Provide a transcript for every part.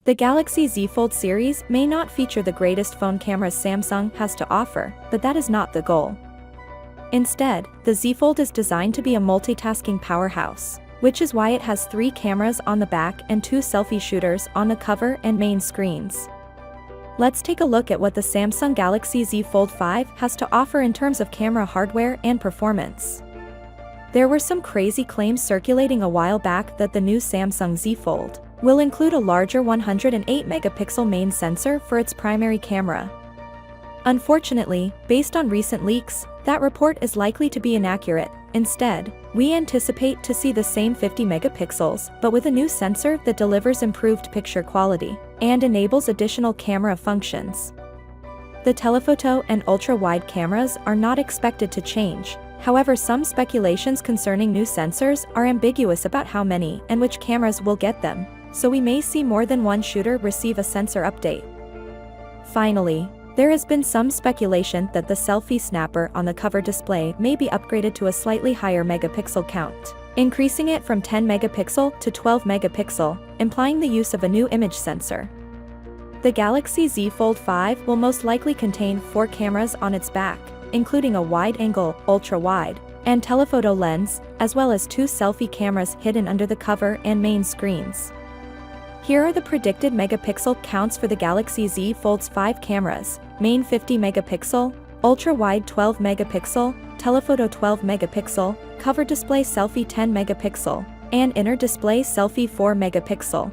The Galaxy Z Fold series may not feature the greatest phone cameras Samsung has to offer, but that is not the goal. Instead, the Z Fold is designed to be a multitasking powerhouse, which is why it has 3 cameras on the back and 2 selfie shooters on the cover and main screens. Let's take a look at what the Samsung Galaxy Z Fold 5 has to offer in terms of camera hardware and performance. There were some crazy claims circulating a while back that the new Samsung Z Fold will include a larger 108-megapixel main sensor for its primary camera. Unfortunately, based on recent leaks, that report is likely to be inaccurate. Instead, we anticipate to see the same 50 megapixels, but with a new sensor that delivers improved picture quality and enables additional camera functions. The telephoto and ultra-wide cameras are not expected to change. However, some speculations concerning new sensors are ambiguous about how many and which cameras will get them, so we may see more than one shooter receive a sensor update. Finally, there has been some speculation that the selfie snapper on the cover display may be upgraded to a slightly higher megapixel count, increasing it from 10 megapixel to 12 megapixel, implying the use of a new image sensor. The Galaxy Z Fold 5 will most likely contain 4 cameras on its back, including a wide-angle, ultra-wide, and telephoto lens, as well as 2 selfie cameras hidden under the cover and main screens. Here are the predicted megapixel counts for the Galaxy Z Fold's 5 cameras: main 50 megapixel, ultra-wide 12 megapixel, telephoto 12 megapixel, cover display selfie 10 megapixel, and inner display selfie 4 megapixel.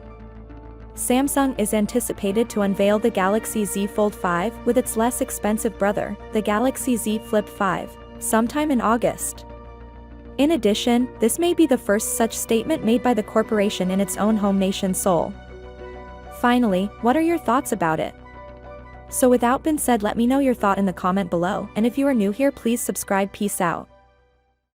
Samsung is anticipated to unveil the Galaxy Z Fold 5 with its less expensive brother, the Galaxy Z Flip 5, sometime in August. In addition, this may be the first such statement made by the corporation in its own home nation Seoul. Finally, what are your thoughts about it? So without being said, let me know your thought in the comment below, and if you are new here, please subscribe. Peace out.